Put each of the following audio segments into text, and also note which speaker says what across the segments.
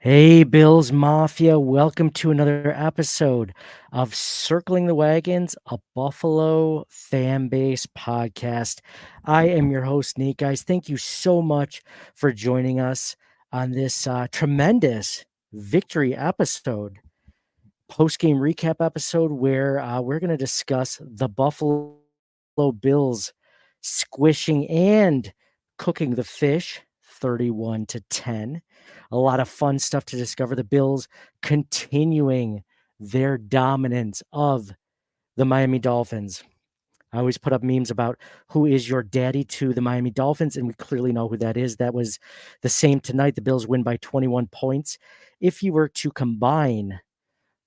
Speaker 1: Hey, Bills Mafia, welcome to another episode of Circling the Wagons, a Buffalo fan base podcast. I am your host, Nate. Guys, thank you so much for joining us on this tremendous victory episode, post-game recap episode, where we're going to discuss the Buffalo Bills squishing and cooking the fish 31-10. A lot of fun stuff to discover. The Bills continuing their dominance of the Miami Dolphins. I always put up memes about who is your daddy to the Miami Dolphins, and we clearly know who that is. That was the same tonight. The Bills win by 21 points. If you were to combine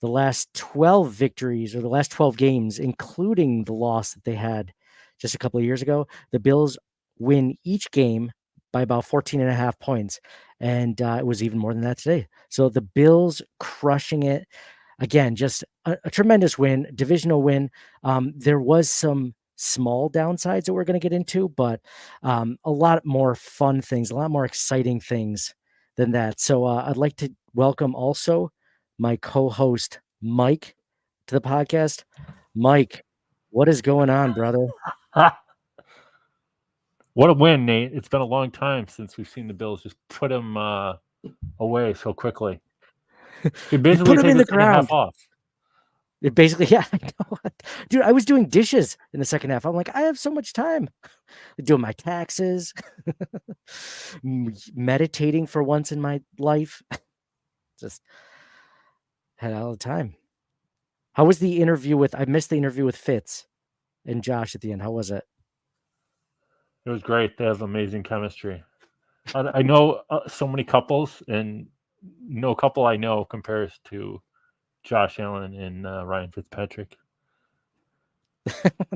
Speaker 1: the last 12 victories or the last 12 games, including the loss that they had just a couple of years ago, the Bills win each game by about 14 and a half points. And it was even more than that today. So the Bills crushing it. Again, just a tremendous win, divisional win. There was some small downsides that we're going to get into, but a lot more fun things, a lot more exciting things than that. So I'd like to welcome also my co-host Mike to the podcast. Mike, what is going on, brother?
Speaker 2: What a win, Nate. It's been a long time since we've seen the Bills just put him away so quickly. They basically
Speaker 1: put him
Speaker 2: take
Speaker 1: in
Speaker 2: the
Speaker 1: the
Speaker 2: second half
Speaker 1: ground.
Speaker 2: off.
Speaker 1: It basically, yeah, I know. Dude, I was doing dishes in the second half. I'm like, I have so much time. Doing my taxes, meditating for once in my life. Just had all the time. How was the interview with, I missed the interview with Fitz and Josh at the end. How was it?
Speaker 2: It was great. They have amazing chemistry. I know so many couples, and no couple I know compares to Josh Allen and Ryan Fitzpatrick.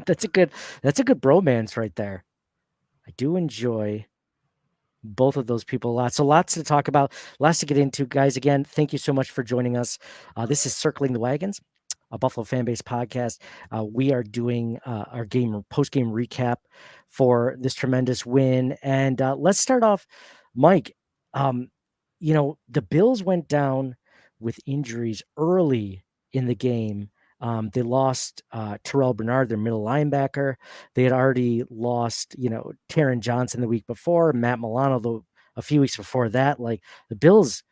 Speaker 1: That's a good bromance right there. I do enjoy both of those people a lot. So lots to talk about, lots to get into, guys. Again, thank you so much for joining us. This is Circling the Wagons, a Buffalo fan base podcast. We are doing our post-game recap for this tremendous win. And let's start off, Mike. The Bills went down with injuries early in the game. They lost Terrell Bernard, their middle linebacker. They had already lost, Taron Johnson the week before, Matt Milano a few weeks before that. Like, the Bills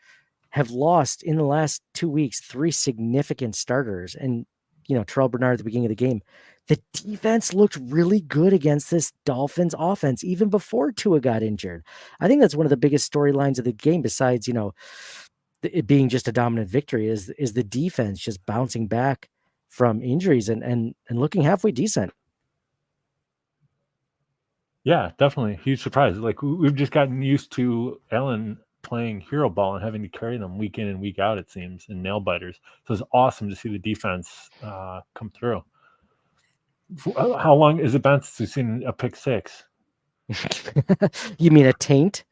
Speaker 1: have lost in the last 2 weeks 3 significant starters. And, Terrell Bernard at the beginning of the game. The defense looked really good against this Dolphins offense, even before Tua got injured. I think that's one of the biggest storylines of the game, besides, it being just a dominant victory, is the defense just bouncing back from injuries and looking halfway decent.
Speaker 2: Yeah, definitely. Huge surprise. Like, we've just gotten used to Allen playing hero ball and having to carry them week in and week out, it seems, and nail biters. So it's awesome to see the defense come through. How long has it been since we've seen a pick six?
Speaker 1: You mean a taint?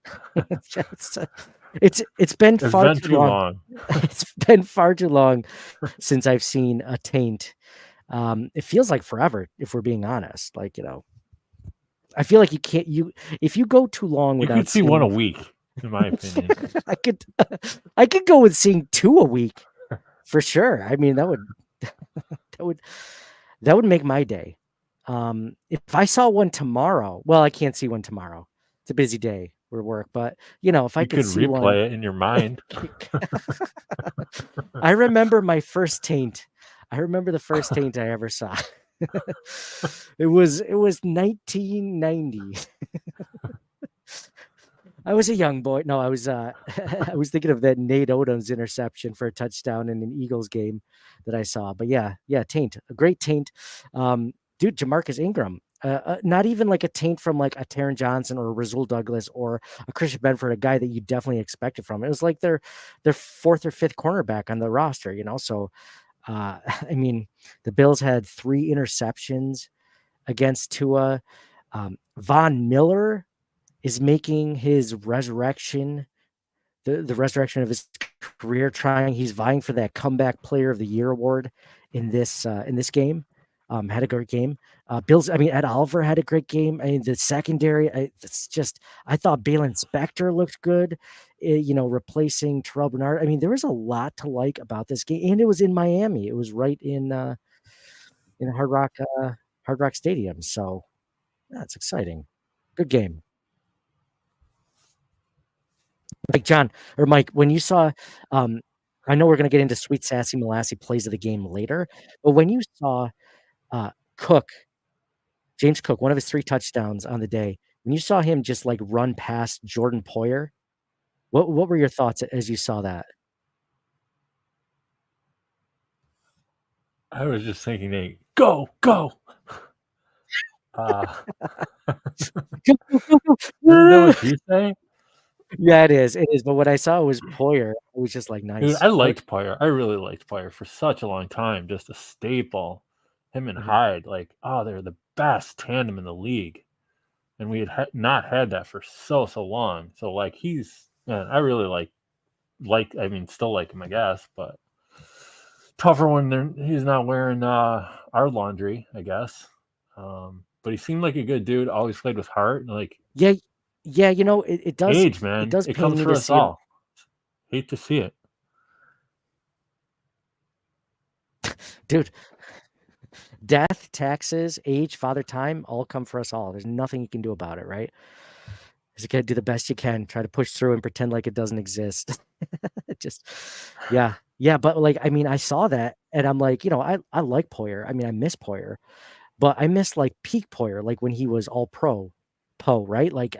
Speaker 1: It's been far too long. It's been far too long since I've seen a taint. It feels like forever, if we're being honest. Like, I feel like if you go too long without
Speaker 2: you could see one a week, in my opinion.
Speaker 1: I could go with seeing 2 a week for sure. I mean, that would make my day. If I saw one tomorrow, well, I can't see one tomorrow. It's a busy day for work, but if I could see one,
Speaker 2: replay it in your mind.
Speaker 1: I remember my first taint. I remember the first taint I ever saw. It was 1990. I was a young boy. No, I was I was thinking of that Nate Odom's interception for a touchdown in an Eagles game that I saw. But yeah, taint, a great taint. Dude, Jamarcus Ingram. Not even like a taint from like a Taron Johnson or a Rasul Douglas or a Christian Benford, a guy that you definitely expected from. It was like their 4th or 5th cornerback on the roster, So, I mean, the Bills had 3 interceptions against Tua. Von Miller is making his resurrection, the resurrection of his career. He's vying for that comeback player of the year award in this game. Had a great game. Bills, Ed Oliver had a great game. The secondary, I thought Balin Spector looked good replacing Terrell Bernard. I mean, there was a lot to like about this game, and it was in Miami. It was right in Hard Rock Stadium. So that's exciting. Good game. Like John or Mike, when you saw, um, I know we're going to get into Sweet Sassy Molassy plays of the game later, but when you saw Cook, James Cook, one of his 3 touchdowns on the day, when you saw him just like run past Jordan Poyer, what were your thoughts as you saw that?
Speaker 2: I was just thinking, hey, go, go. Uh,
Speaker 1: Go, go, go, go.
Speaker 2: isn't that
Speaker 1: Woo!
Speaker 2: what you say?
Speaker 1: Yeah, it is. It is. But when I saw it was Poyer, it was just like
Speaker 2: Dude,
Speaker 1: nice.
Speaker 2: I
Speaker 1: Like,
Speaker 2: liked Poyer. I really liked Poyer for such a long time. Just a staple. Him and
Speaker 1: mhm.
Speaker 2: Hyde, like, oh, they're the best tandem in the league. And we had not had that for so long. So, like, man, I really I mean, still like him, I guess, but tougher when he's not wearing our laundry, I guess. But he seemed like a good dude. Always played with heart. And like
Speaker 1: Yeah, yeah. It does.
Speaker 2: age,
Speaker 1: It
Speaker 2: man,
Speaker 1: does
Speaker 2: it
Speaker 1: pain
Speaker 2: comes
Speaker 1: me
Speaker 2: for
Speaker 1: to
Speaker 2: us
Speaker 1: see him.
Speaker 2: all. Hate to see it,
Speaker 1: Dude, death, taxes, age, father time all come for us all. There's nothing you can do about it, right? You got to do the best you can, try to push through and pretend like it doesn't exist. Just, yeah. Yeah. But like, I mean, I saw that and I'm like, I like Poyer. I mean, I miss Poyer, but I miss like peak Poyer, like when he was all pro, right? Like,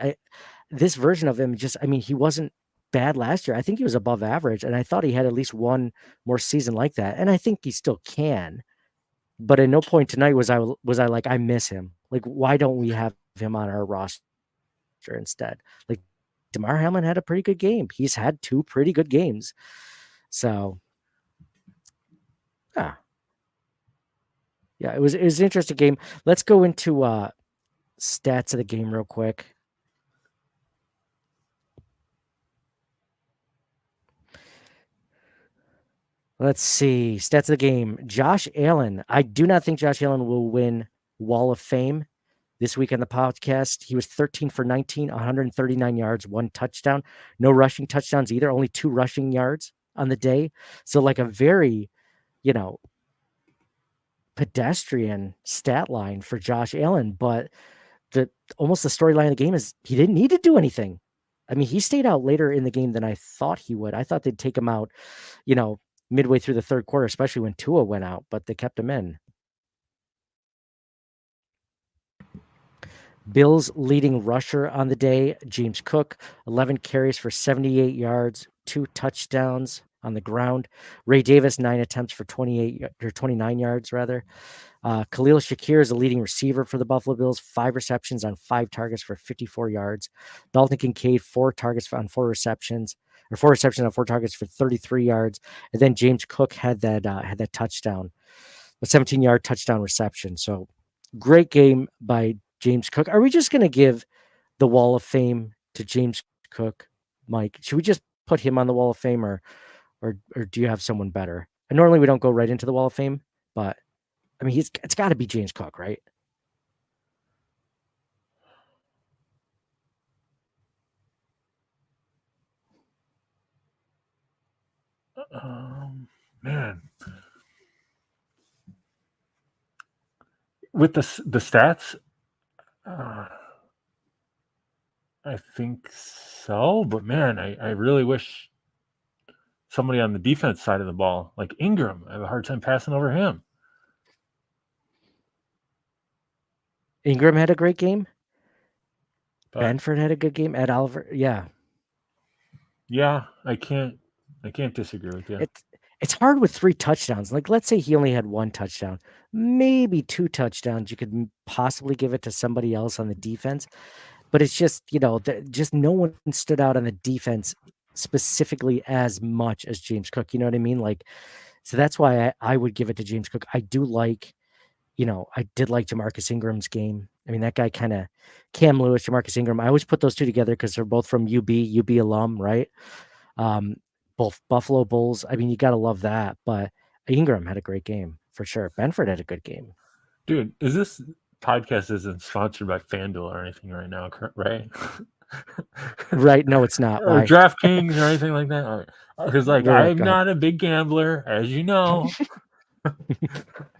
Speaker 1: this version of him just, I mean, he wasn't bad last year. I think he was above average. And I thought he had at least one more season like that. And I think he still can. But at no point tonight was I like, I miss him. Like, why don't we have him on our roster instead? Like, DeMar Hamlin had a pretty good game. He's had 2 pretty good games. So, yeah. Yeah, it was an interesting game. Let's go into stats of the game real quick. Let's see. Stats of the game. Josh Allen. I do not think Josh Allen will win Wall of Fame this week on the podcast. He was 13 for 19, 139 yards, 1 touchdown. No rushing touchdowns either, only 2 rushing yards on the day. So like a very, you know, pedestrian stat line for Josh Allen, but almost the storyline of the game is he didn't need to do anything. I mean, he stayed out later in the game than I thought he would. I thought they'd take him out, you know, midway through the third quarter, especially when Tua went out, but they kept him in. Bills leading rusher on the day, James Cook, 11 carries for 78 yards, 2 touchdowns on the ground. Ray Davis, 9 attempts for 29 yards rather. Khalil Shakir is the leading receiver for the Buffalo Bills, 5 receptions on 5 targets for 54 yards. Dalton Kincaid, 4 targets on 4 receptions, or 4 receptions on 4 targets for 33 yards. And then James Cook had that touchdown, a 17-yard touchdown reception. So great game by James Cook. Are we just going to give the Wall of Fame to James Cook, Mike? Should we just put him on the Wall of Fame, or do you have someone better? And normally we don't go right into the Wall of Fame, but I mean, it's got to be James Cook, right?
Speaker 2: man. With the stats, uh, I think so. But man, I really wish somebody on the defense side of the ball, like Ingram, I have a hard time passing over him.
Speaker 1: Ingram had a great game.
Speaker 2: But
Speaker 1: Benford had a good game. Ed Oliver, yeah.
Speaker 2: yeah, I can't disagree with you.
Speaker 1: It's hard with 3 touchdowns. Like, let's say he only had 1 touchdown, maybe 2 touchdowns. You could possibly give it to somebody else on the defense, but it's just just no one stood out on the defense specifically as much as James Cook. You know what I mean? Like, so that's why I would give it to James Cook. I do like, I did like Jamarcus Ingram's game. I mean, that guy kind of Cam Lewis, Jamarcus Ingram. I always put those 2 together because they're both from UB alum, right? Um, both Buffalo Bulls. I mean, you got to love that. But Ingram had a great game for sure. Benford had a good game.
Speaker 2: Dude, is this podcast isn't sponsored by FanDuel or anything right now, right?
Speaker 1: Right? No, it's not.
Speaker 2: or
Speaker 1: Why?
Speaker 2: DraftKings or anything like that? Because like
Speaker 1: Right.
Speaker 2: I'm
Speaker 1: Go ahead.
Speaker 2: not a big gambler, as you know.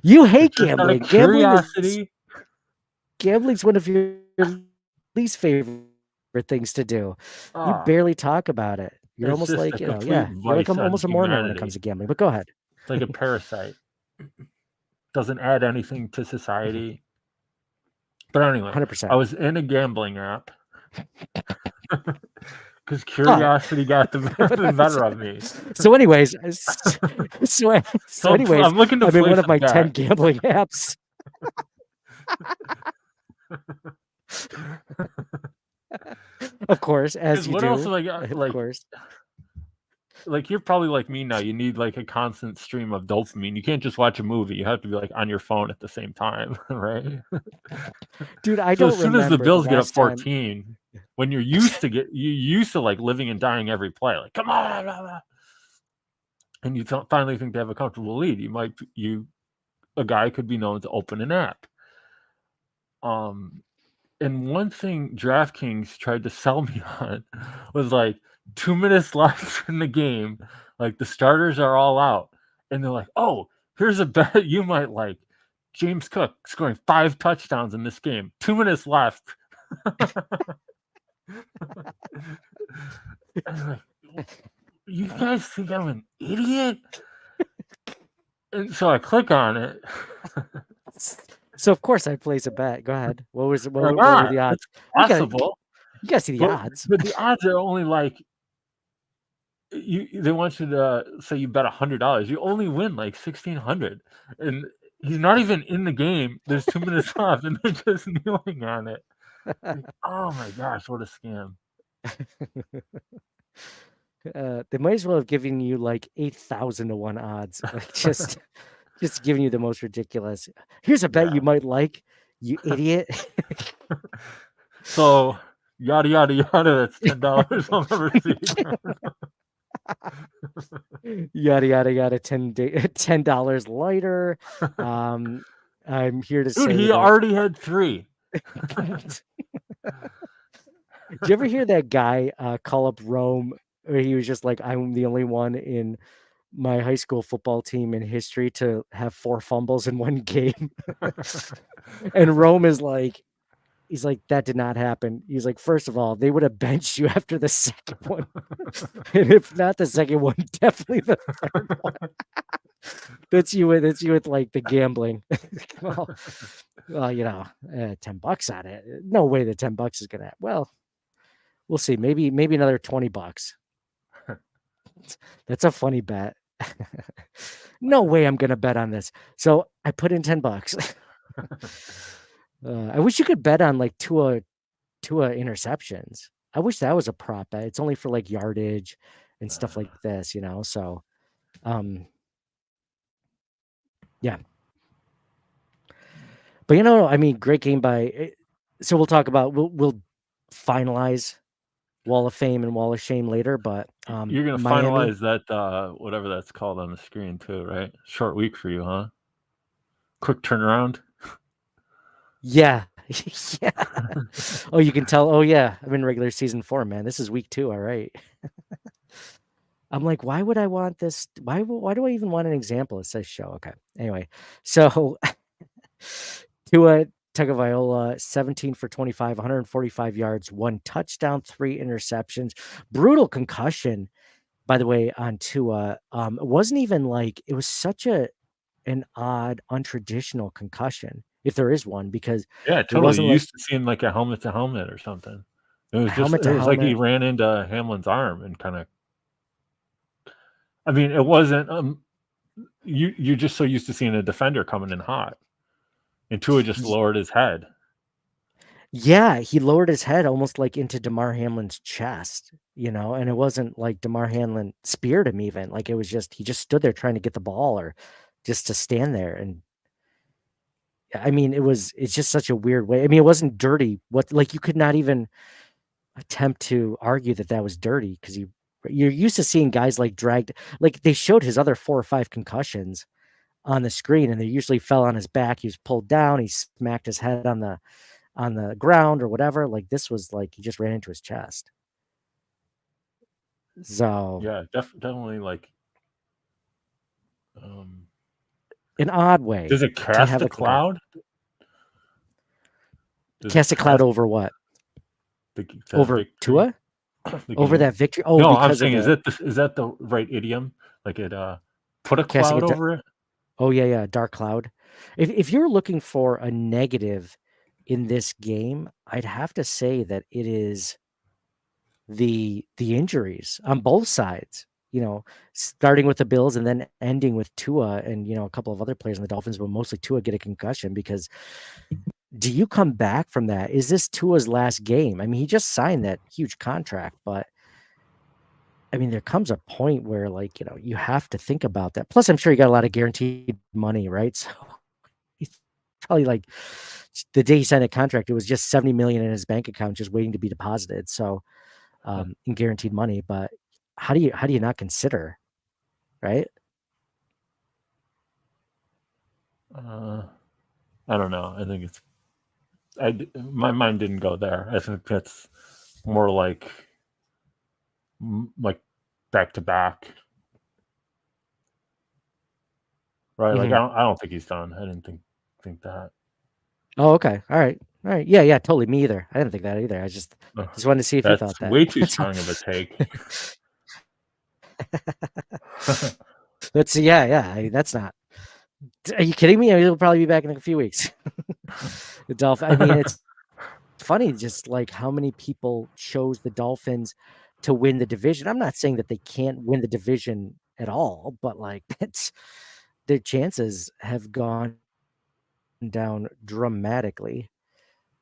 Speaker 1: You
Speaker 2: It's
Speaker 1: hate
Speaker 2: just out of
Speaker 1: gambling.
Speaker 2: curiosity.
Speaker 1: Gambling's one of your least favorite things to do. You
Speaker 2: Ah,
Speaker 1: barely talk about it. You're
Speaker 2: it's
Speaker 1: almost
Speaker 2: just a
Speaker 1: like,
Speaker 2: complete
Speaker 1: yeah, you're like
Speaker 2: vice on
Speaker 1: almost a Mormon when it comes
Speaker 2: humanity.
Speaker 1: to gambling. But go ahead.
Speaker 2: It's like a parasite. Doesn't add anything to society. But anyway, I
Speaker 1: 100%.
Speaker 2: was in a gambling app because
Speaker 1: But
Speaker 2: curiosity got the,
Speaker 1: but
Speaker 2: the better of me.
Speaker 1: so anyways, so
Speaker 2: So
Speaker 1: anyways,
Speaker 2: I'm looking to
Speaker 1: I'm in one
Speaker 2: place
Speaker 1: of
Speaker 2: a
Speaker 1: my 10
Speaker 2: bet.
Speaker 1: gambling apps. Of course, as
Speaker 2: Because
Speaker 1: you
Speaker 2: what else
Speaker 1: do.
Speaker 2: have I got?
Speaker 1: Of course.
Speaker 2: Like you're probably like me now. You need like a constant stream of dopamine. You can't just watch a movie. You have to be like on your phone at the same time, right?
Speaker 1: Dude, I
Speaker 2: So as
Speaker 1: don't
Speaker 2: soon as the
Speaker 1: remember the
Speaker 2: Bills get up
Speaker 1: last time.
Speaker 2: 14, when you used to like living and dying every play, like come on, blah, blah. And you finally think they have a comfortable lead, a guy could be known to open an app. And one thing DraftKings tried to sell me on was like 2 minutes left in the game, like the starters are all out, and they're like, "Oh, here's a bet you might like: James Cook scoring 5 touchdowns in this game. 2 minutes left." I'm like, you guys think I'm an idiot? And so I click on it.
Speaker 1: So of course I place a bet. Go ahead.
Speaker 2: Why
Speaker 1: What were
Speaker 2: not?
Speaker 1: the odds?
Speaker 2: It's
Speaker 1: You got
Speaker 2: possible,
Speaker 1: you got to see the
Speaker 2: but
Speaker 1: odds.
Speaker 2: but the odds are only like they want you to say you bet $100. You only win like 1,600, and he's not even in the game. There's 2 minutes left, and they're just kneeling on it. Like, oh my gosh, what a scam!
Speaker 1: They might as well have given you like 8,000 to 1 odds. Like just giving you the most ridiculous. Here's a bet you
Speaker 2: Yeah.
Speaker 1: might like, you idiot.
Speaker 2: So yada yada yada. That's $10 I'll never see again.
Speaker 1: Yada yada yada. $10 lighter. I'm here to
Speaker 2: Dude,
Speaker 1: say
Speaker 2: he
Speaker 1: that.
Speaker 2: already had 3.
Speaker 1: Did you ever hear that guy call up Rome? Where he was just like, I'm the only one in my high school football team in history to have 4 fumbles in one game. And Rome is like, he's like, that did not happen. He's like, first of all, they would have benched you after the second one. And if not the second one, definitely the third one. That's you with like the gambling. well, $10 on it. No way the $10 is gonna. Well, we'll see. Maybe another $20. That's a funny bet. No way I'm gonna bet on this. So I put in $10. I wish you could bet on like Tua interceptions. I wish that was a prop bet. It's only for like yardage and stuff like this, So, yeah. But I mean, great game by. So we'll talk about we'll finalize Wall of Fame and Wall of Shame later. But
Speaker 2: You're gonna
Speaker 1: Miami,
Speaker 2: finalize that whatever that's called on the screen too, right? Short week for you, huh? Quick turnaround.
Speaker 1: yeah, yeah. Oh, you can tell. Oh, yeah, I'm in regular season 4, man. This is week 2. All right. I'm like, why would I want this? Why do I even want an example? It says show. Okay. Anyway, so Tua Tagovailoa, 17 for 25, 145 yards, 1 touchdown, 3 interceptions, brutal concussion. By the way, on Tua, it wasn't even like it was such an odd, untraditional concussion, if there is one, because
Speaker 2: Yeah,
Speaker 1: it
Speaker 2: totally.
Speaker 1: wasn't
Speaker 2: You
Speaker 1: like
Speaker 2: used to see him like a helmet to helmet or something.
Speaker 1: helmet
Speaker 2: It
Speaker 1: to
Speaker 2: was like he
Speaker 1: helmet.
Speaker 2: ran into Hamlin's arm and kind of. I mean, it wasn't. You're just so used to seeing a defender coming in hot, and Tua just lowered his head.
Speaker 1: Yeah, he lowered his head almost like into Damar Hamlin's chest, and it wasn't like Damar Hamlin speared him even. Like it was just he just stood there trying to get the ball or just to stand there. And I mean, it's just such a weird way. I mean, it wasn't dirty. What like you could not even attempt to argue that that was dirty because you're used to seeing guys like dragged, like they showed his other 4 or 5 concussions on the screen, and they usually fell on his back. He was pulled down. He smacked his head on the ground or whatever. Like this was like he just ran into his chest. So
Speaker 2: Yeah, definitely like um
Speaker 1: an odd
Speaker 2: does
Speaker 1: way
Speaker 2: it
Speaker 1: to
Speaker 2: cast
Speaker 1: have
Speaker 2: a
Speaker 1: like a
Speaker 2: cloud? Does it
Speaker 1: cast a cloud
Speaker 2: cast
Speaker 1: over what?
Speaker 2: that
Speaker 1: Over
Speaker 2: victory?
Speaker 1: Tua?
Speaker 2: The
Speaker 1: Over
Speaker 2: game?
Speaker 1: that victory? Oh,
Speaker 2: No, I'm
Speaker 1: because of
Speaker 2: saying
Speaker 1: the
Speaker 2: is that the right idiom? Like it put a
Speaker 1: casting a
Speaker 2: cloud over it?
Speaker 1: oh yeah, dark cloud. If you're looking for a negative in this game, I'd have to say that it is the injuries on both sides. Starting with the Bills and then ending with Tua and a couple of other players in the Dolphins, but mostly Tua get a concussion because do you come back from that? Is this Tua's last game? I mean, he just signed that huge contract, but I mean, there comes a point where you have to think about that. Plus, I'm sure you got a lot of guaranteed money, right? So he's probably like the day he signed a contract, it was just 70 million in his bank account just waiting to be deposited. So in guaranteed money, but how do you not consider, right?
Speaker 2: Uh, I don't know. I think my mind didn't go there. I think that's more like back to back, right? Like
Speaker 1: Hmm.
Speaker 2: I don't think he's done. I didn't think that.
Speaker 1: Oh, okay. All right. Yeah, totally. Me either. I didn't think that either. I just wanted to see if you thought
Speaker 2: That's
Speaker 1: that.
Speaker 2: way too
Speaker 1: That's all.
Speaker 2: strong of a take.
Speaker 1: That's yeah. That's not. Are you kidding me? He'll probably be back in a few weeks. The Dolphin. I mean, it's funny just like how many people chose the Dolphins to win the division. I'm not saying that they can't win the division at all, but like it's their chances have gone down dramatically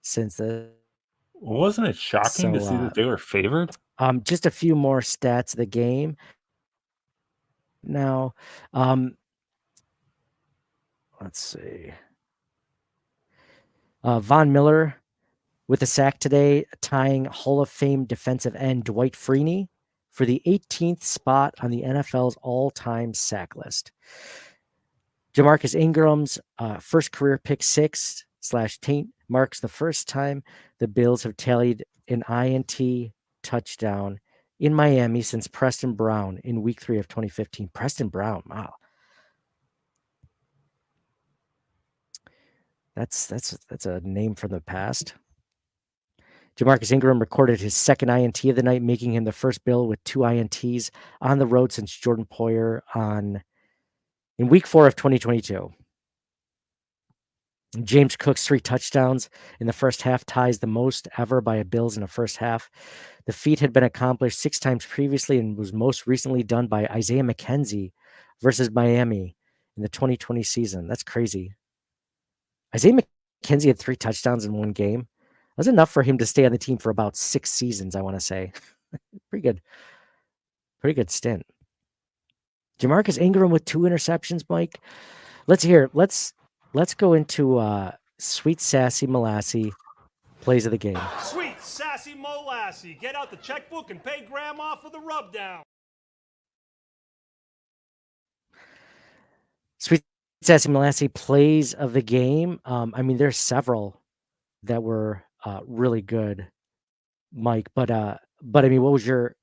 Speaker 1: since this.
Speaker 2: Wasn't it shocking to
Speaker 1: So
Speaker 2: see that they were favored?
Speaker 1: just a few more stats of the game now. Um, let's see. Von Miller with a sack today, tying Hall of Fame defensive end Dwight Freeney for the 18th spot on the NFL's all-time sack list. Jamarcus Ingram's first career pick six / taint marks the first time the Bills have tallied an INT touchdown in Miami since Preston Brown in week 3 of 2015. Preston Brown, wow. That's a name from the past. Jamarcus Ingram recorded his second INT of the night, making him the first Bill with 2 INTs on the road since Jordan Poyer in week 4 of 2022. James Cook's 3 touchdowns in the first half ties the most ever by a Bills in a first half. The feat had been accomplished 6 times previously and was most recently done by Isaiah McKenzie versus Miami in the 2020 season. That's crazy. Isaiah McKenzie had 3 touchdowns in one game. That was enough for him to stay on the team for about 6 seasons, I want to say. Pretty good stint. Jamarcus Ingram with 2 interceptions, Mike. Let's go into Sweet Sassy Molassy plays of the game.
Speaker 3: Sweet Sassy Molassy, get out the checkbook and pay Grandma for the rub down.
Speaker 1: Sweet Sassy Molassy plays of the game. I mean, there's several that were really good, Mike. But I mean, what was your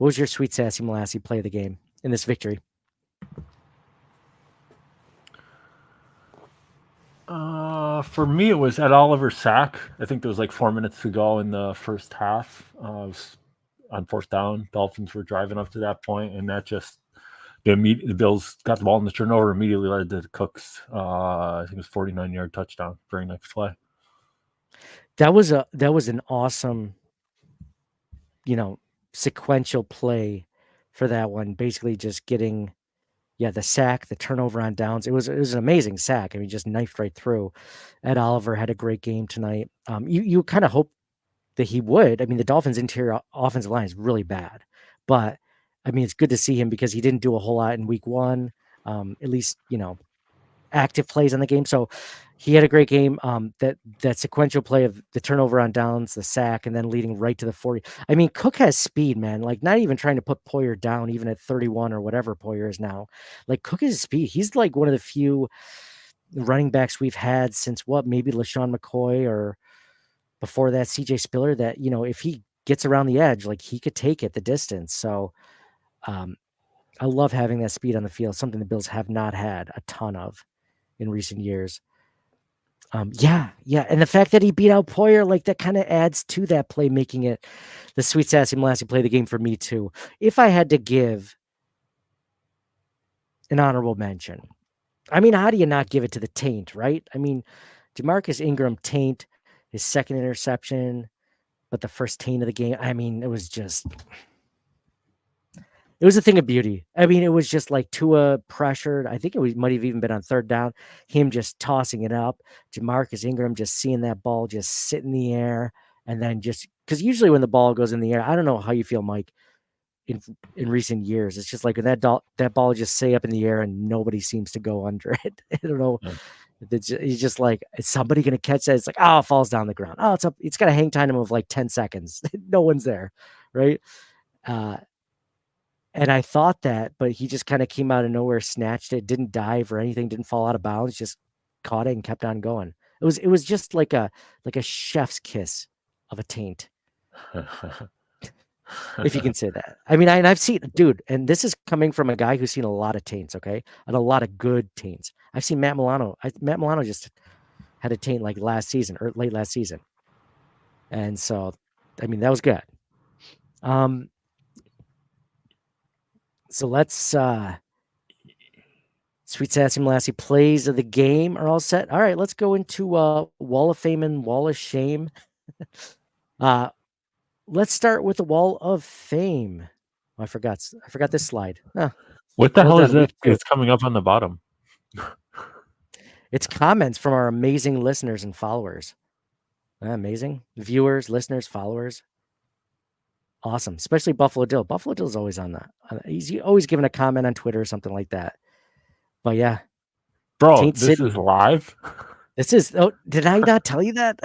Speaker 1: Sweet Sassy Molassy play of the game in this victory?
Speaker 2: For me, it was Ed Oliver's sack. I think there was like 4 minutes to go in the first half. On fourth down, Dolphins were driving up to that point, and that just the Bills got the ball in the turnover, immediately led to Cook's. I think it was 49-yard touchdown. Very next play.
Speaker 1: That was an awesome, sequential play for that one. Basically, just getting the sack, the turnover on downs. It was an amazing sack. I mean, just knifed right through. Ed Oliver had a great game tonight. You kind of hope that he would. I mean, the Dolphins' interior offensive line is really bad, but I mean, it's good to see him because he didn't do a whole lot in week 1. At least active plays on the game. So he had a great game. That sequential play of the turnover on downs, the sack, and then leading right to the 40. I mean, Cook has speed, man. Like not even trying to put Poyer down, even at 31 or whatever Poyer is now. Like Cook has speed. He's like one of the few running backs we've had since maybe LaShawn McCoy or before that, CJ Spiller, that, if he gets around the edge, like, he could take it the distance. So I love having that speed on the field, something the Bills have not had a ton of in recent years. Yeah. And the fact that he beat out Poyer, like, that kind of adds to that play, making it the sweet sassy Molassie play of the game for me too. If I had to give an honorable mention, I mean, how do you not give it to the taint, right? I mean, Demarcus Ingram taint, his second interception, but the first taint of the game. I mean, it was a thing of beauty. I mean, it was just like Tua pressured. I think might have even been on third down. Him just tossing it up. Demarcus Ingram just seeing that ball just sit in the air, and then just because usually when the ball goes in the air, I don't know how you feel, Mike. In recent years, it's just like that ball just stay up in the air and nobody seems to go under it. I don't know.
Speaker 2: Yeah.
Speaker 1: He's just like, is somebody going to catch that? It's like, oh, it falls down the ground. Oh, it's up. It's got a hang time of like 10 seconds. No one's there, right? And I thought that, but he just kind of came out of nowhere, snatched it, didn't dive or anything, didn't fall out of bounds, just caught it and kept on going. It was just like a chef's kiss of a taint, if you can say that. I mean, I've seen, dude, and this is coming from a guy who's seen a lot of taints, okay, and a lot of good taints. I've seen Matt Milano. Matt Milano just had a taint like last season or late last season, and so, I mean, that was good. So let's Sweet Sassy Molassie plays of the game are all set. All right, let's go into Wall of Fame and Wall of Shame. Let's start with the Wall of Fame. Oh, I forgot this slide.
Speaker 2: What the
Speaker 1: well
Speaker 2: hell is
Speaker 1: done,
Speaker 2: that? It's coming up on the bottom.
Speaker 1: It's comments from our amazing listeners and followers. Amazing viewers, listeners, followers. Awesome, especially Buffalo Dill. Buffalo Dill's always on that. He's always giving a comment on Twitter or something like that. But yeah,
Speaker 2: Bro,
Speaker 1: Taint
Speaker 2: this
Speaker 1: City.
Speaker 2: is live.
Speaker 1: This is. Oh, did I not tell you that?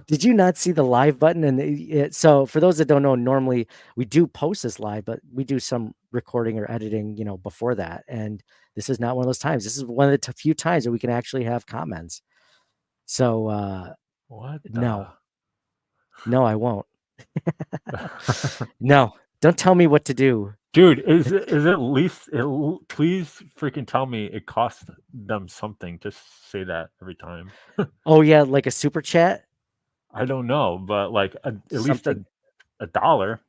Speaker 1: Did you not see the live button? And so, for those that don't know, normally we do post this live, but we do some recording or editing, before that. And this is not one of those times. This is one of the few times that we can actually have comments. So,
Speaker 2: What?
Speaker 1: no, I won't. No, don't tell me what to do.
Speaker 2: Dude, is it at least please freaking tell me it costs them something. Just say that every time.
Speaker 1: Oh yeah, like a super chat.
Speaker 2: I don't know, but like at least
Speaker 1: Something.
Speaker 2: $1.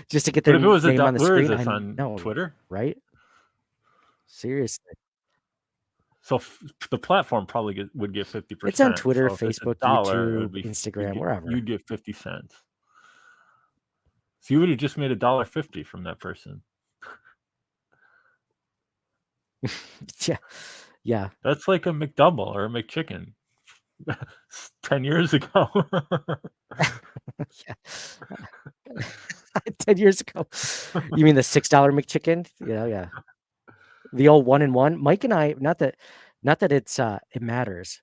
Speaker 1: Just to get
Speaker 2: But
Speaker 1: their
Speaker 2: if it was
Speaker 1: name on the
Speaker 2: where is
Speaker 1: screen.
Speaker 2: this on Twitter?
Speaker 1: Right? Seriously.
Speaker 2: So the platform probably would get 50%.
Speaker 1: It's on Twitter,
Speaker 2: so
Speaker 1: Facebook,
Speaker 2: $1,
Speaker 1: YouTube, Instagram, wherever.
Speaker 2: You'd get 50 cents. So you would have just made $1.50 from that person.
Speaker 1: Yeah.
Speaker 2: That's like a McDouble or a McChicken 10 years ago.
Speaker 1: Yeah. 10 years ago. You mean the $6 McChicken? Yeah. The old 1-and-1. Mike and I, not that it's it matters,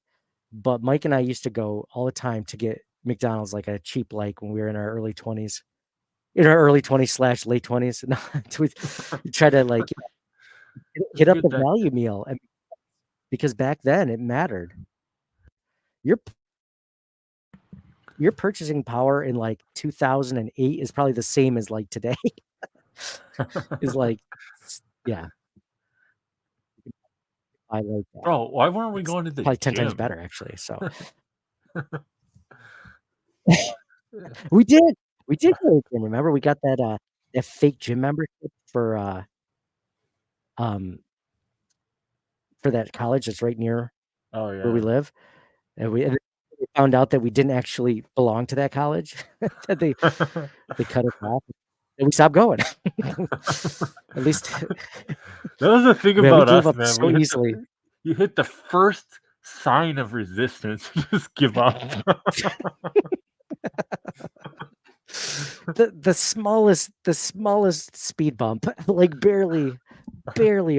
Speaker 1: but Mike and I used to go all the time to get McDonald's like a cheap, like when we were in our early 20s. In our early 20s / late 20s. We try to like hit up the value meal, because back then it mattered. Your purchasing power in like 2008 is probably the same as like today. Is like, yeah. I like that.
Speaker 2: Bro, why weren't we going to the
Speaker 1: probably
Speaker 2: gym?
Speaker 1: 10 times better, actually. So we did go to the gym. Remember, we got that fake gym membership for that college that's right near where we live, and we found out that we didn't actually belong to that college. That they cut us off, and we stopped going. At least
Speaker 2: that was the thing
Speaker 1: man,
Speaker 2: about
Speaker 1: we gave
Speaker 2: us,
Speaker 1: up
Speaker 2: man.
Speaker 1: so easily.
Speaker 2: You hit the first sign of resistance, just give up.
Speaker 1: the smallest speed bump, like barely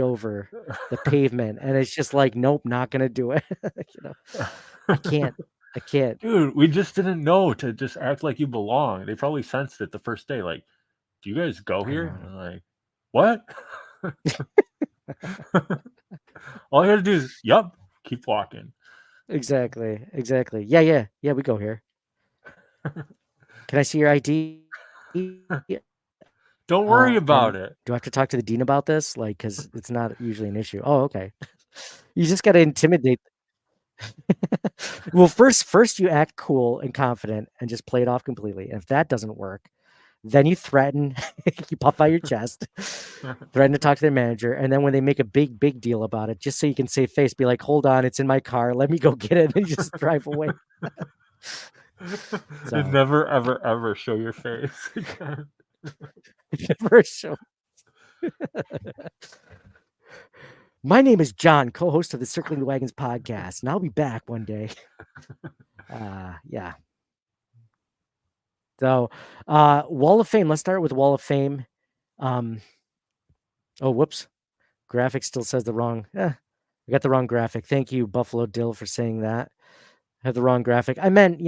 Speaker 1: over the pavement, and it's just like, nope, not gonna do it. I can't.
Speaker 2: Dude, we just didn't know to just act like you belong. They probably sensed it the first day. Like, do you guys go here? And like, what? All you gotta do is, keep walking.
Speaker 1: Exactly. Yeah, we go here. Can I see your ID?
Speaker 2: Don't
Speaker 1: And
Speaker 2: worry
Speaker 1: do I
Speaker 2: about
Speaker 1: have to
Speaker 2: it.
Speaker 1: talk to the dean about this? Like, because it's not usually an issue. Oh, okay. You just gotta intimidate. Well, first you act cool and confident and just play it off completely. And if that doesn't work, then you threaten, you puff out your chest, threaten to talk to their manager, and then when they make a big deal about it, just so you can save face, be like, "Hold on, it's in my car. Let me go get it," and then you just drive away.
Speaker 2: And
Speaker 1: So
Speaker 2: never, ever, ever show your face again.
Speaker 1: never show. My name is John, co-host of the Circling the Wagons podcast, and I'll be back one day. Yeah. So, Wall of Fame. Let's start with Wall of Fame. Um, oh, whoops. Graphic still says the wrong. I got the wrong graphic. Thank you, Buffalo Dill, for saying that. I have the wrong graphic. I meant,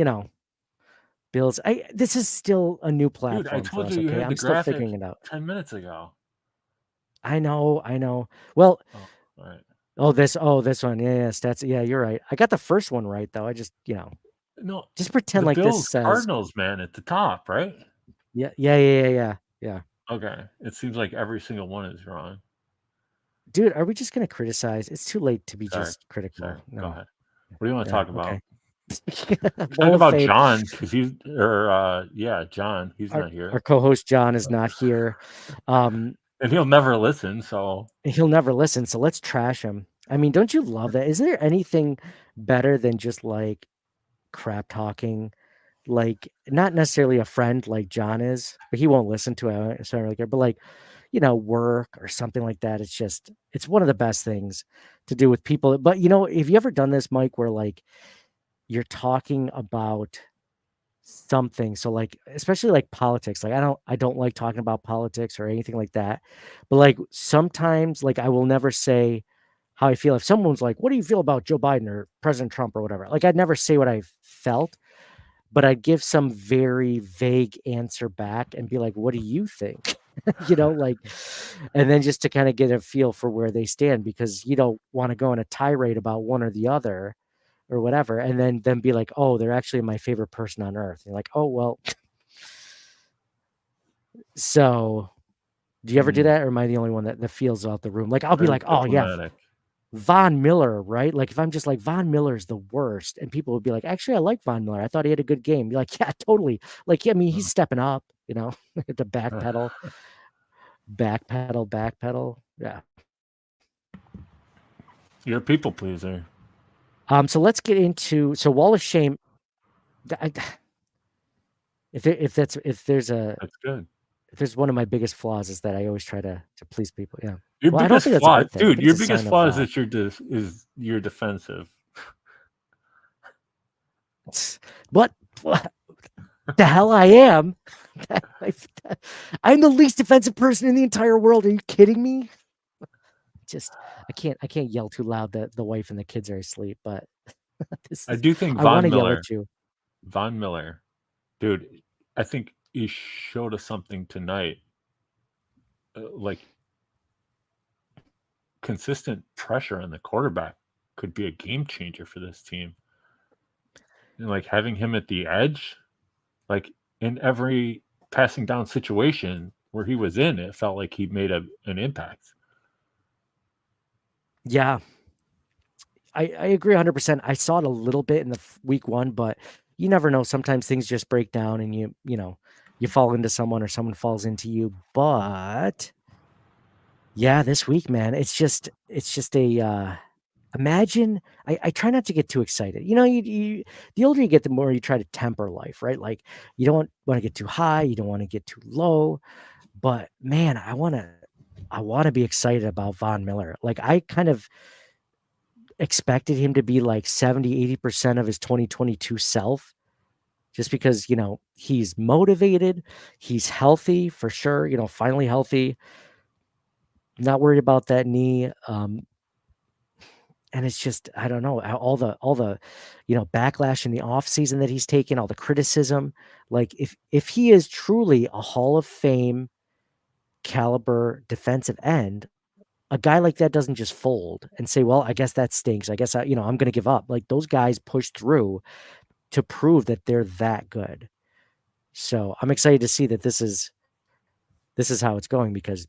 Speaker 1: Bills. This is still a new
Speaker 2: Dude, I
Speaker 1: platform for
Speaker 2: told
Speaker 1: us.
Speaker 2: you you
Speaker 1: Okay,
Speaker 2: had the
Speaker 1: I'm still
Speaker 2: graphic
Speaker 1: figuring it out.
Speaker 2: 10 minutes ago.
Speaker 1: I know. Well,
Speaker 2: Oh, all right.
Speaker 1: this one. Yeah, stats. Yeah, you're right. I got the first one right though. I just,
Speaker 2: No,
Speaker 1: just pretend
Speaker 2: the
Speaker 1: like this
Speaker 2: Bills
Speaker 1: says.
Speaker 2: Cardinals, man, at the top, right?
Speaker 1: Yeah.
Speaker 2: Okay. It seems like every single one is wrong.
Speaker 1: Dude, are we just gonna criticize? It's too late to be
Speaker 2: Sorry.
Speaker 1: just critical.
Speaker 2: Go
Speaker 1: No.
Speaker 2: ahead. What do you want to
Speaker 1: Yeah.
Speaker 2: talk about?
Speaker 1: Okay.
Speaker 2: Talk
Speaker 1: Wall of
Speaker 2: about
Speaker 1: Fame.
Speaker 2: John, because John, he's
Speaker 1: Our
Speaker 2: not here.
Speaker 1: our co-host John is not here.
Speaker 2: And he'll never listen, so
Speaker 1: He'll never listen, so let's trash him. I mean, don't you love that? Is there anything better than just like crap talking? Like, not necessarily a friend like John is, but he won't listen to it. So I don't really care. But like, work or something like that. It's one of the best things to do with people. But have you ever done this, Mike, where like you're talking about something? So like, especially like politics, like I don't like talking about politics or anything like that. But like sometimes like I will never say how I feel. If someone's like, "What do you feel about Joe Biden or President Trump or whatever?" Like I'd never say what I felt, but I'd give some very vague answer back and be like, "What do you think?" Like, and then just to kind of get a feel for where they stand, because you don't want to go on a tirade about one or the other or whatever, and then be like, "Oh, they're actually my favorite person on earth." And you're like, "Oh, well." So, do you ever do that, or am I the only one that feels out the room? Like, I'll be
Speaker 2: very
Speaker 1: like, "Oh yeah,
Speaker 2: diplomatic.
Speaker 1: Von Miller," right? Like if I'm just like, "Von Miller's the worst," and people would be like, "Actually, I like Von Miller. I thought he had a good game." You're like, "Yeah, totally." Like, yeah, I mean, he's stepping up, to backpedal. Yeah.
Speaker 2: You're a people pleaser.
Speaker 1: So let's get into Wall of Shame. I, if there's
Speaker 2: That's good.
Speaker 1: one of my biggest flaws is that I always try to please people. Yeah.
Speaker 2: Your
Speaker 1: Well, I don't
Speaker 2: biggest
Speaker 1: think that's a
Speaker 2: flaw,
Speaker 1: good thing. I
Speaker 2: dude.
Speaker 1: think it's
Speaker 2: Your
Speaker 1: a
Speaker 2: biggest
Speaker 1: sign of
Speaker 2: flaw is that you're defensive.
Speaker 1: what the hell I am. I'm the least defensive person in the entire world. Are you kidding me? Just I can't yell too loud that the wife and the kids are asleep, but
Speaker 2: I do think
Speaker 1: I want to yell at you.
Speaker 2: Von Miller, dude. I think he showed us something tonight, like consistent pressure on the quarterback could be a game changer for this team. And like having him at the edge, like in every passing down situation where he was in, it felt like he made an impact.
Speaker 1: Yeah, I agree 100%. I saw it a little bit in the week one, but you never know. Sometimes things just break down and you fall into someone or someone falls into you. But yeah, this week, man, it's just a imagine. I try not to get too excited. The older you get, the more you try to temper life, right? Like you don't want to get too high, you don't want to get too low. But man, I want to be excited about Von Miller. Like I kind of expected him to be like 70-80% of his 2022 self, just because, he's motivated, he's healthy for sure, finally healthy, not worried about that knee. And it's just, I don't know, all the backlash in the off season that he's taken, all the criticism. Like if he is truly a Hall of Fame caliber defensive end, a guy like that doesn't just fold and say, well, I guess that stinks. I guess I'm going to give up. Like those guys push through to prove that they're that good. So I'm excited to see that this is how it's going, because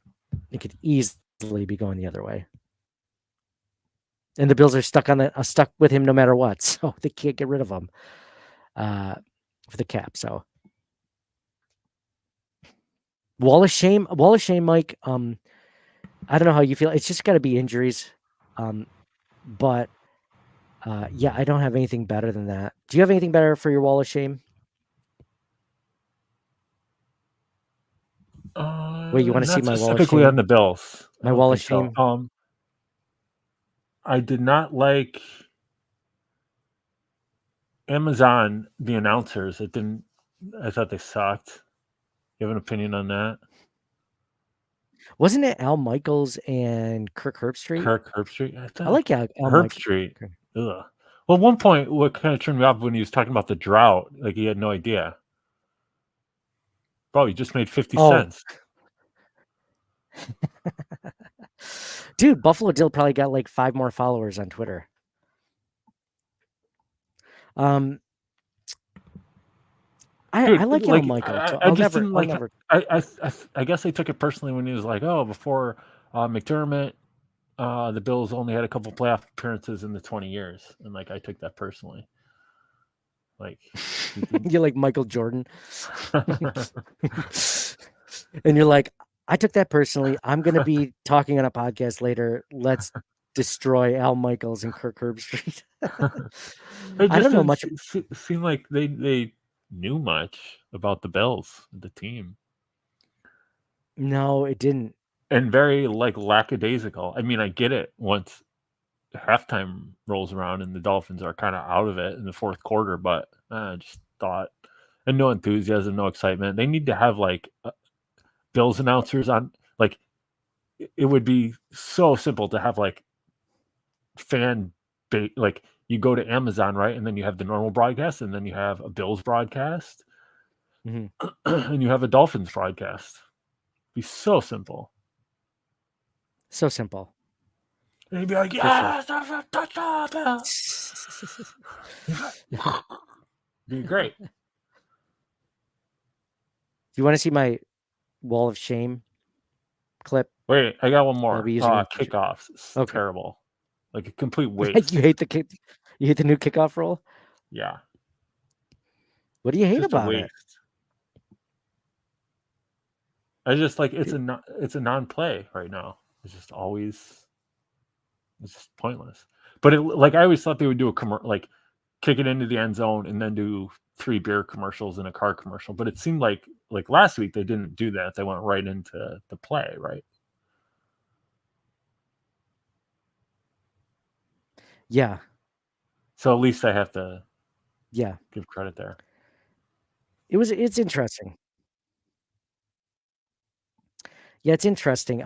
Speaker 1: it could easily be going the other way. And the Bills are stuck with him no matter what, so they can't get rid of him for the cap. So wall of shame, Mike. I don't know how you feel. It's just got to be injuries, but yeah, I don't have anything better than that. Do you have anything better for your wall of shame? Wait, you want to see
Speaker 2: Not
Speaker 1: my wall of
Speaker 2: specifically on
Speaker 1: shame?
Speaker 2: the Bills. I
Speaker 1: My
Speaker 2: don't
Speaker 1: wall of
Speaker 2: think so.
Speaker 1: shame.
Speaker 2: I did not like Amazon, the announcers. I thought they sucked. You have an opinion on that?
Speaker 1: Wasn't it Al Michaels and Kirk Herbstreit?
Speaker 2: Kirk Herbstreit?
Speaker 1: I like Al
Speaker 2: Herbstreit.
Speaker 1: Michaels.
Speaker 2: Ugh. Well, at one point, what kind of turned me off when he was talking about the drought, like he had no idea. Bro, he just made 50 cents.
Speaker 1: Dude, Buffalo Dill probably got like 5 more followers on Twitter. I like Al Michaels. So
Speaker 2: I just didn't like. I guess I took it personally when he was like, "Oh, before McDermott, the Bills only had a couple playoff appearances in the 20 years," and like I took that personally. Like
Speaker 1: you're like Michael Jordan, and you're like, I took that personally. I'm going to be talking on a podcast later. Let's destroy Al Michaels and Kirk Herbstreit. I don't know much.
Speaker 2: Seemed like they knew much about the Bills, the team.
Speaker 1: No, it didn't.
Speaker 2: And very like lackadaisical. I mean, I get it once halftime rolls around and the Dolphins are kind of out of it in the fourth quarter, but I just thought, and no enthusiasm, no excitement. They need to have like Bills announcers on. Like, it would be so simple to have like like you go to Amazon, right, and then you have the normal broadcast, and then you have a Bills broadcast, and you have a Dolphins broadcast. It'd be so simple.
Speaker 1: So simple.
Speaker 2: And you'd be like, "Yeah, touchdown!" Be great.
Speaker 1: Do you want to see my wall of shame clip?
Speaker 2: Wait, I got one more.
Speaker 1: I'll be using
Speaker 2: kickoffs. It's terrible. Like a complete waste.
Speaker 1: You hate the new kickoff rule?
Speaker 2: Yeah.
Speaker 1: What do you hate about it?
Speaker 2: I just like it's a non-play right now. It's just pointless. But like I always thought they would do like kick it into the end zone and then do 3 beer commercials and a car commercial. But it seemed like last week they didn't do that. They went right into the play, right?
Speaker 1: Yeah.
Speaker 2: So at least I have to give credit there.
Speaker 1: It's interesting. Yeah, it's interesting.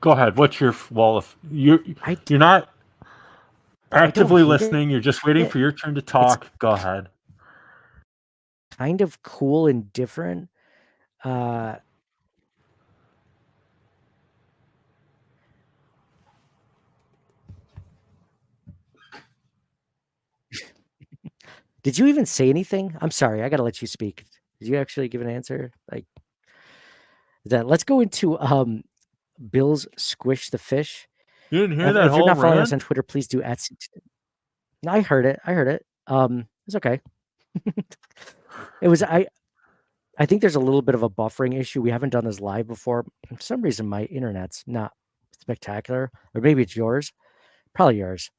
Speaker 2: Go ahead. What's your wall of you're not actively listening. You're just waiting for your turn to talk. Go ahead.
Speaker 1: Kind of cool and different. Did you even say anything? I'm sorry. I got to let you speak. Did you actually give an answer? Like that. Let's go into Bill's Squish the Fish.
Speaker 2: You didn't hear that?
Speaker 1: If you're not following us on Twitter, please do at. I heard it. It's okay. It was I think there's a little bit of a buffering issue. We haven't done this live before. For some reason, my internet's not spectacular, or maybe it's yours. Probably yours.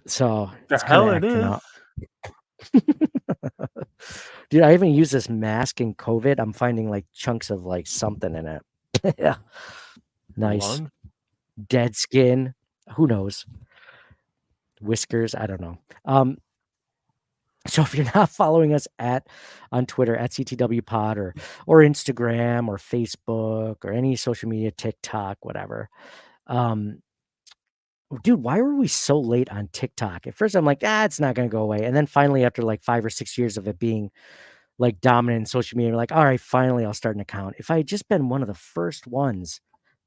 Speaker 1: So
Speaker 2: the hell it is.
Speaker 1: Dude, I haven't used this mask in COVID. I'm finding like chunks of like something in it. Yeah. Nice. Dead skin. Who knows? Whiskers. I don't know. So if you're not following us on Twitter at CTW Pod or Instagram or Facebook or any social media, TikTok, whatever. Dude, why were we so late on TikTok? At first I'm like, it's not going to go away. And then finally, after like 5 or 6 years of it being like dominant in social media, we're like, all right, finally I'll start an account. If I had just been one of the first ones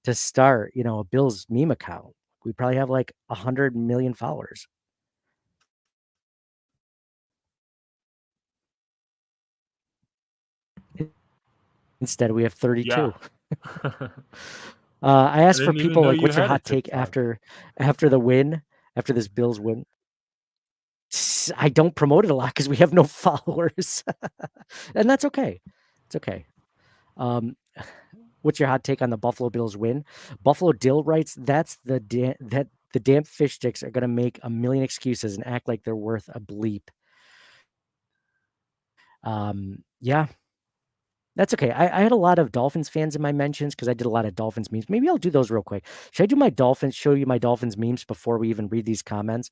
Speaker 1: to start, a Bills meme account. We probably have like 100 million followers. Instead, we have 32.
Speaker 2: Yeah.
Speaker 1: I
Speaker 2: I
Speaker 1: asked for
Speaker 2: didn't even
Speaker 1: people
Speaker 2: know
Speaker 1: like,
Speaker 2: you
Speaker 1: what's your
Speaker 2: had a
Speaker 1: hot take
Speaker 2: TikTok.
Speaker 1: after the win, after this Bills win? I don't promote it a lot because we have no followers, and that's okay. It's okay. Um, what's your hot take on the Buffalo Bills win? Buffalo Dill writes, "That's that the damn fish sticks are gonna make a million excuses and act like they're worth a bleep." Yeah, that's okay. I had a lot of Dolphins fans in my mentions because I did a lot of Dolphins memes. Maybe I'll do those real quick. Should I do my Dolphins? Show you my Dolphins memes before we even read these comments?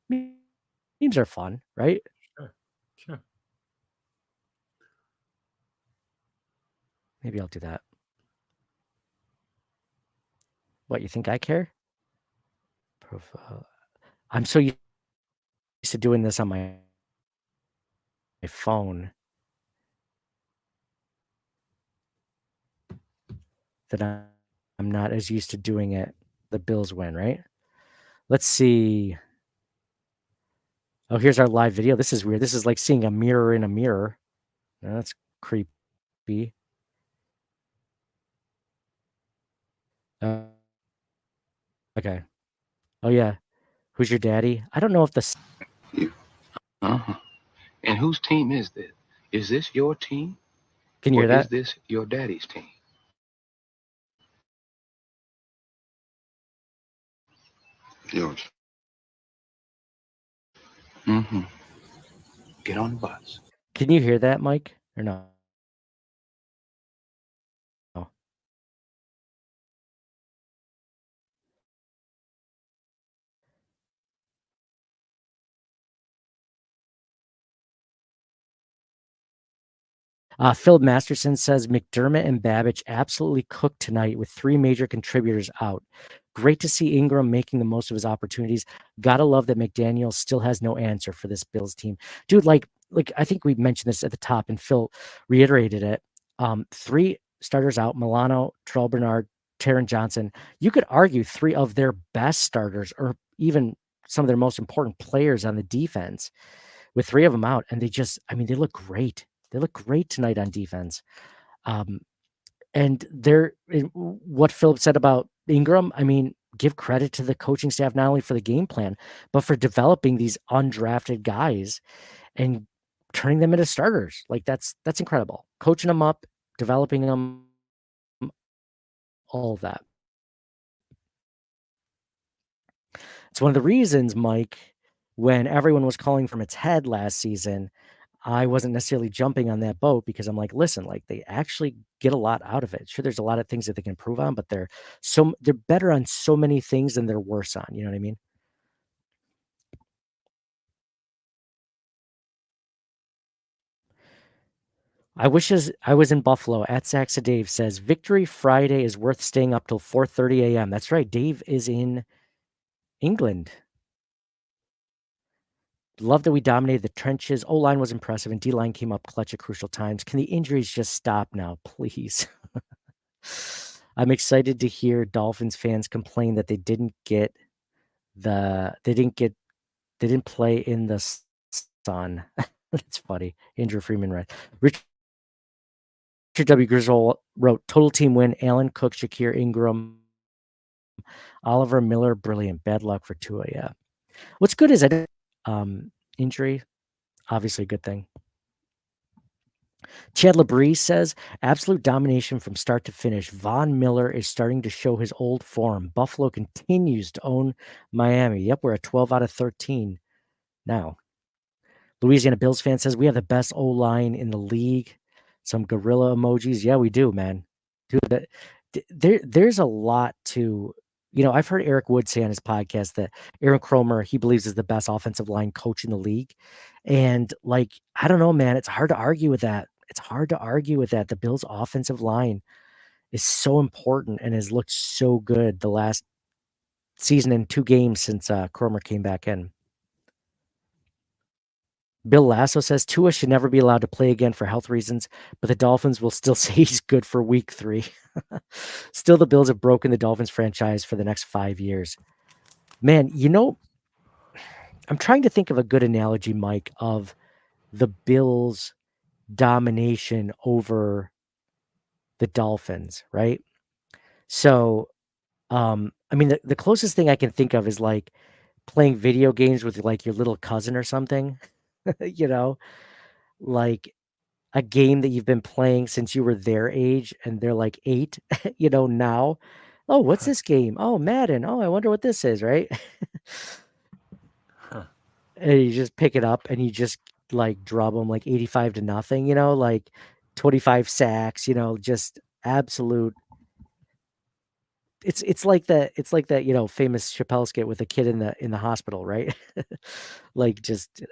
Speaker 1: Memes are fun, right?
Speaker 2: Sure. Sure.
Speaker 1: Maybe I'll do that. What, you think I care? Profile. I'm so used to doing this on my phone that I'm not as used to doing it. The Bills win, right? Let's see. Oh, here's our live video. This is weird. This is like seeing a mirror in a mirror. That's creepy. Okay. Oh yeah. Who's your daddy? I don't know if the
Speaker 4: You. Uh-huh. And whose team is this? Is this your team
Speaker 1: can you
Speaker 4: or
Speaker 1: hear
Speaker 4: is
Speaker 1: that?
Speaker 4: this your daddy's team? Yours. Mm-hmm. Get on the bus.
Speaker 1: Can you hear that, Mike? Or no? Phil Masterson says McDermott and Babbage absolutely cooked tonight with 3 major contributors out. Great to see Ingram making the most of his opportunities. Gotta love that McDaniel still has no answer for this Bills team. Dude, like I think we mentioned this at the top and Phil reiterated it. 3 starters out, Milano, Terrell Bernard, Taron Johnson. You could argue 3 of their best starters or even some of their most important players on the defense with 3 of them out. And they look great. They look great tonight on defense. And what Philip said about Ingram, give credit to the coaching staff, not only for the game plan, but for developing these undrafted guys and turning them into starters. Like that's incredible. Coaching them up, developing them, all of that. It's one of the reasons, Mike, when everyone was calling from its head last season, I wasn't necessarily jumping on that boat because I'm like, listen, like they actually get a lot out of it. Sure, there's a lot of things that they can improve on, but they're better on so many things than they're worse on. You know what I mean? I wish as I was in Buffalo at Saxa Dave says Victory Friday is worth staying up till 4:30 a.m. That's right. Dave is in England. Love that we dominated the trenches. O-line was impressive, and D-line came up clutch at crucial times. Can the injuries just stop now, please? I'm excited to hear Dolphins fans complain that they didn't play in the sun. That's funny. Andrew Freeman read. Richard W. Griswold wrote, total team win. Allen Cook, Shakir Ingram, Oliver Miller, brilliant. Bad luck for Tua. Yeah. What's good is injury, obviously a good thing. Chad Labrie says, absolute domination from start to finish. Von Miller is starting to show his old form. Buffalo continues to own Miami. Yep, we're at 12 out of 13 now. Louisiana Bills fan says, we have the best O-line in the league. Some gorilla emojis. Yeah, we do, man. Dude, there's a lot to, I've heard Eric Wood say on his podcast that Aaron Kromer, he believes is the best offensive line coach in the league. And I don't know, man, it's hard to argue with that. The Bills offensive line is so important and has looked so good the last season and 2 games since Kromer came back in. Bill Lasso says Tua should never be allowed to play again for health reasons, but the Dolphins will still say he's good for week 3. Still, the Bills have broken the Dolphins franchise for the next 5 years. Man, I'm trying to think of a good analogy, Mike, of the Bills' domination over the Dolphins, right? So, I mean, the closest thing I can think of is like playing video games with like your little cousin or something, you know, like a game that you've been playing since you were their age and they're like 8, now. Oh, what's this game? Oh, Madden. Oh, I wonder what this is, right? And you just pick it up and you just like drop them like 85 to nothing, like 25 sacks, just absolute. It's like that famous Chappelle skit with a kid in the hospital, right? Like just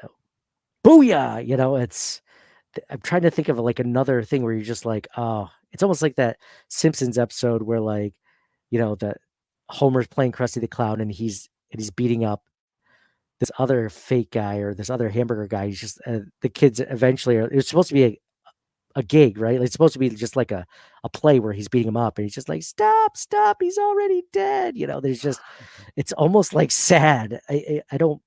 Speaker 1: booyah, I'm trying to think of like another thing where you're just like, oh, it's almost like that Simpsons episode where like, that Homer's playing Krusty the Clown and he's beating up this other fake guy or this other hamburger guy. He's just the kids eventually it's supposed to be a gig, right? It's supposed to be just like a play where he's beating him up and he's just like, stop, he's already dead. There's just, it's almost like sad. I don't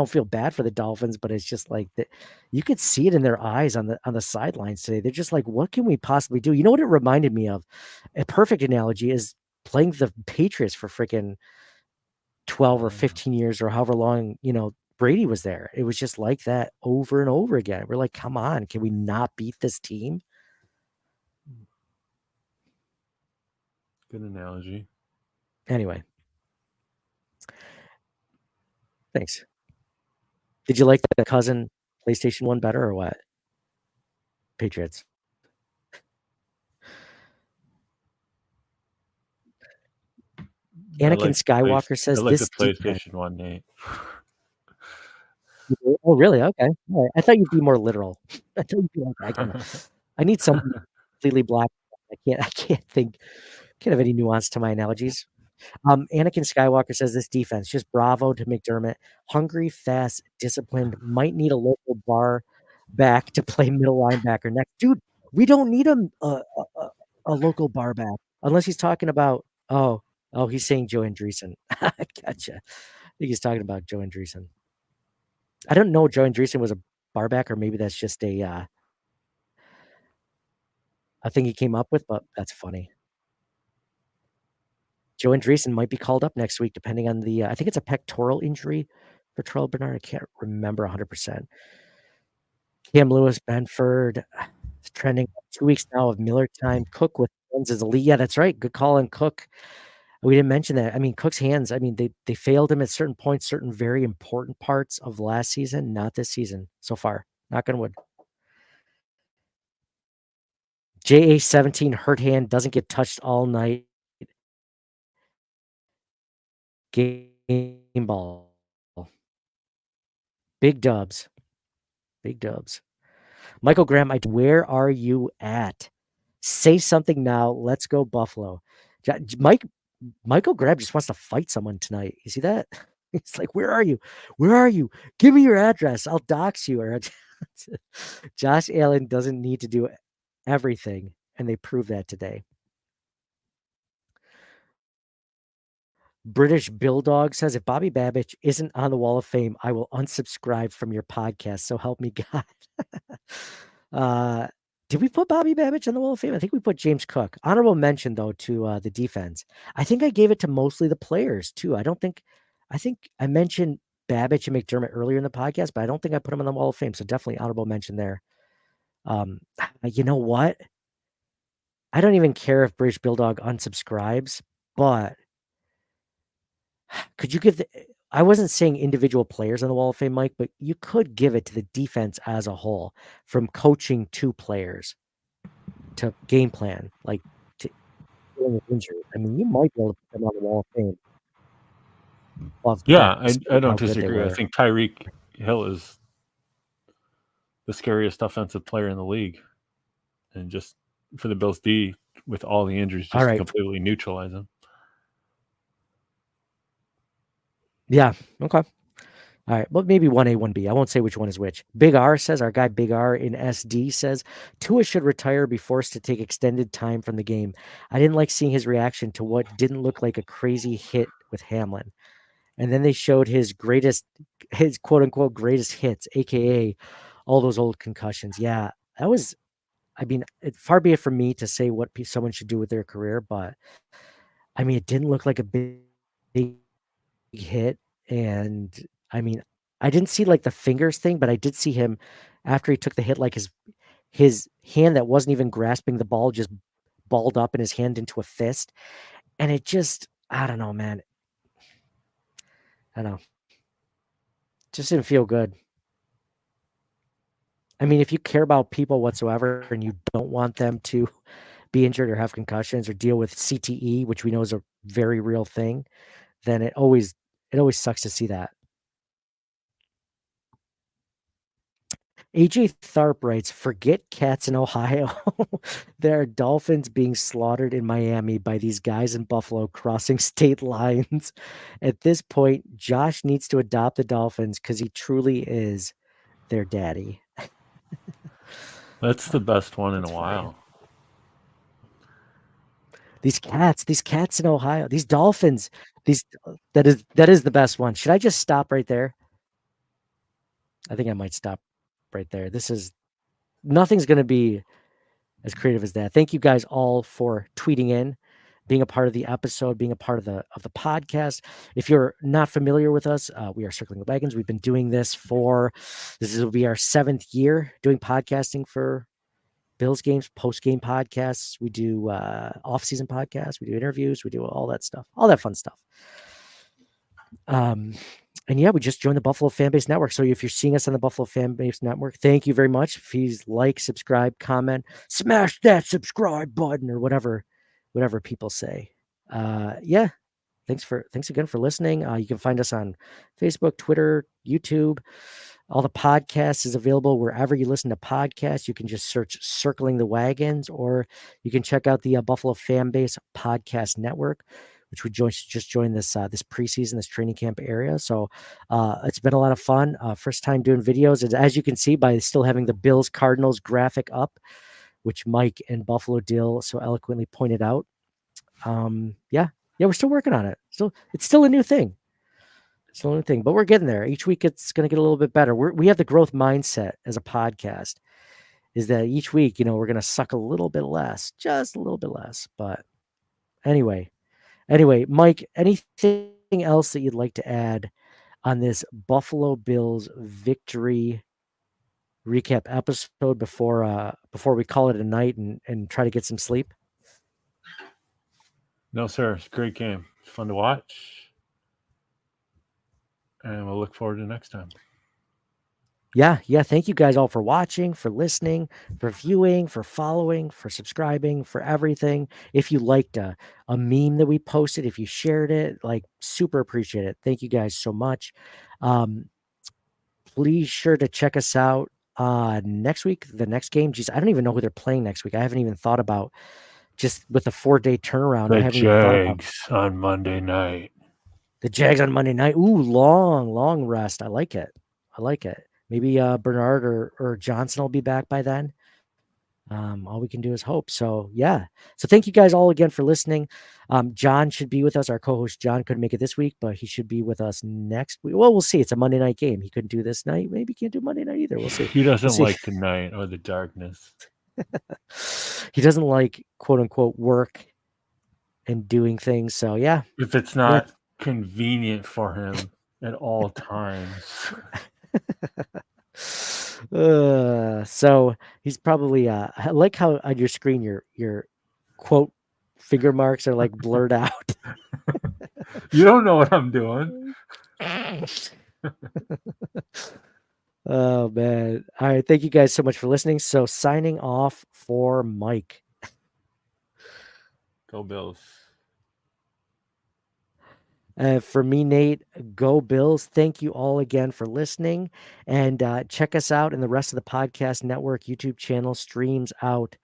Speaker 1: feel bad for the Dolphins, but it's just like that you could see it in their eyes on the sidelines today. They're just like, what can we possibly do? You know what it reminded me of? A perfect analogy is playing the Patriots for freaking 12 or 15 years or however long, Brady was there. It was just like that over and over again. We're like, come on, can we not beat this team?
Speaker 2: Good analogy.
Speaker 1: Anyway. Thanks. Did you like the cousin PlayStation 1 better or what? Patriots. Anakin Skywalker says
Speaker 2: I like
Speaker 1: this
Speaker 2: the PlayStation 1, Nate.
Speaker 1: Oh, really? Okay. All right. I thought you'd be more literal. I thought you'd be like, I need something completely black. I can't have any nuance to my analogies. Anakin Skywalker says this defense, just bravo to McDermott. Hungry, fast, disciplined, might need a local bar back to play middle linebacker next. Dude, we don't need a local bar back unless he's talking about, he's saying Joe Andreessen. Gotcha. I think he's talking about Joe Andreessen. I don't know Joe Andreessen was a bar back, or maybe that's just a thing he came up with, but that's funny. Joe Andreessen might be called up next week, depending on I think it's a pectoral injury for Terrell Bernard. I can't remember 100%. Cam Lewis, Benford, it's trending 2 weeks now of Miller time. Cook with hands is elite. Yeah, that's right. Good call on Cook. We didn't mention that. I mean, Cook's hands, they failed him at certain points, certain very important parts of last season, not this season so far. Knock on wood. JA17 hurt hand, doesn't get touched all night. Game ball. Big dubs. Big dubs. Michael Graham, where are you at? Say something now. Let's go Buffalo. Michael Graham just wants to fight someone tonight. You see that? It's like, where are you? Where are you? Give me your address. I'll dox you. Or Josh Allen doesn't need to do everything, and they proved that today. British Bulldog says, if Bobby Babich isn't on the Wall of Fame, I will unsubscribe from your podcast. So help me God. Did we put Bobby Babich on the Wall of Fame? I think we put James Cook. Honorable mention, though, to the defense. I think I gave it to mostly the players, too. I think I mentioned Babich and McDermott earlier in the podcast, but I don't think I put them on the Wall of Fame. So definitely honorable mention there. You know what? I don't even care if British Bulldog unsubscribes, but could you give I wasn't saying individual players on the Wall of Fame, Mike, but you could give it to the defense as a whole, from coaching to players to game plan, like to dealing with injury. I mean, you might be able to put them on the Wall of Fame.
Speaker 2: Yeah, I don't disagree. I think Tyreek Hill is the scariest offensive player in the league. And just for the Bills D, with all the injuries, just to completely neutralize them.
Speaker 1: Yeah. Okay. All right, well, maybe 1A, 1B. I won't say which one is which. Big R says, our guy Big R in SD says, Tua should retire, be forced to take extended time from the game. I didn't like seeing his reaction to what didn't look like a crazy hit with Hamlin. And then they showed his quote unquote greatest hits, AKA all those old concussions. Yeah, that was, I mean, far be it from me to say what someone should do with their career, but I mean, it didn't look like a big hit. And I mean, I didn't see like the fingers thing, but I did see him after he took the hit, like his hand that wasn't even grasping the ball just balled up in his hand into a fist. And it just, I don't know, man. I don't know. Just didn't feel good. I mean, if you care about people whatsoever and you don't want them to be injured or have concussions or deal with CTE, which we know is a very real thing, then it always sucks to see that. AJ Tharp writes, forget cats in Ohio. There are dolphins being slaughtered in Miami by these guys in Buffalo crossing state lines. At this point, Josh needs to adopt the Dolphins because he truly is their daddy.
Speaker 2: That's the best one in
Speaker 1: That's
Speaker 2: a
Speaker 1: funny.
Speaker 2: while.
Speaker 1: These cats in Ohio, these dolphins, that is the best one. Should I just stop right there? I think I might stop right there. Nothing's going to be as creative as that. Thank you guys all for tweeting in, being a part of the episode, being a part of the podcast. If you're not familiar with us, we are Circling the Wagons. We've been doing this will be our 7th year doing podcasting for Bills games, post-game podcasts. We do off-season podcasts. We do interviews. We do all that stuff, all that fun stuff. And yeah, we just joined the Buffalo Fanbase Network. So if you're seeing us on the Buffalo Fanbase Network, thank you very much. Please like, subscribe, comment, smash that subscribe button or whatever people say. Yeah. Thanks again for listening. You can find us on Facebook, Twitter, YouTube. All the podcasts is available wherever you listen to podcasts. You can just search Circling the Wagons, or you can check out the Buffalo Fanbase Podcast Network, which we just joined this preseason, this training camp area. So it's been a lot of fun. First time doing videos. And as you can see by still having the Bills Cardinals graphic up, which Mike and Buffalo Dill so eloquently pointed out. Yeah, we're still working on it. It's still a new thing. It's the only thing, but we're getting there. Each week it's going to get a little bit better. We have the growth mindset as a podcast, is that each week, we're going to suck a little bit less, just a little bit less. But anyway, Mike, anything else that you'd like to add on this Buffalo Bills victory recap episode before we call it a night and try to get some sleep?
Speaker 2: No, sir. It's a great game. It's fun to watch. And we'll look forward to next time.
Speaker 1: Yeah. Thank you guys all for watching, for listening, for viewing, for following, for subscribing, for everything. If you liked a meme that we posted, if you shared it, super appreciate it. Thank you guys so much. Please sure to check us out next week, the next game. Geez, I don't even know who they're playing next week. I haven't even thought about, just with a 4-day turnaround. I haven't even thought about
Speaker 2: Jags on Monday night.
Speaker 1: the Jags on Monday night. Ooh, long rest. I like it. Maybe Bernard or Johnson will be back by then. All we can do is hope. So yeah. So thank you guys all again for listening. John should be with us. Our co-host John couldn't make it this week, but he should be with us next week. Well, we'll see. It's a Monday night game. He couldn't do this night. Maybe he can't do Monday night either. We'll see.
Speaker 2: He doesn't like the night or the darkness.
Speaker 1: He doesn't like, quote unquote, work and doing things. So yeah.
Speaker 2: If it's not convenient for him at all times.
Speaker 1: So he's probably I like how on your screen your quote finger marks are blurred out.
Speaker 2: You don't know what I'm doing.
Speaker 1: Oh man. All right, thank you guys so much for listening. So signing off for Mike.
Speaker 2: Go Bills.
Speaker 1: For me, Nate, go Bills. Thank you all again for listening. And check us out in the rest of the podcast network, YouTube channel, streams out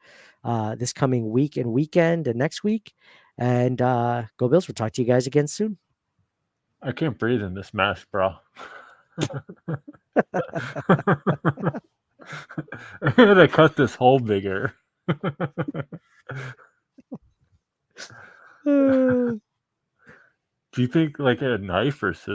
Speaker 1: this coming week and weekend and next week. And go Bills. We'll talk to you guys again soon.
Speaker 2: I can't breathe in this mask, bro. I gotta cut this hole bigger. Do you think like a knife or scissors?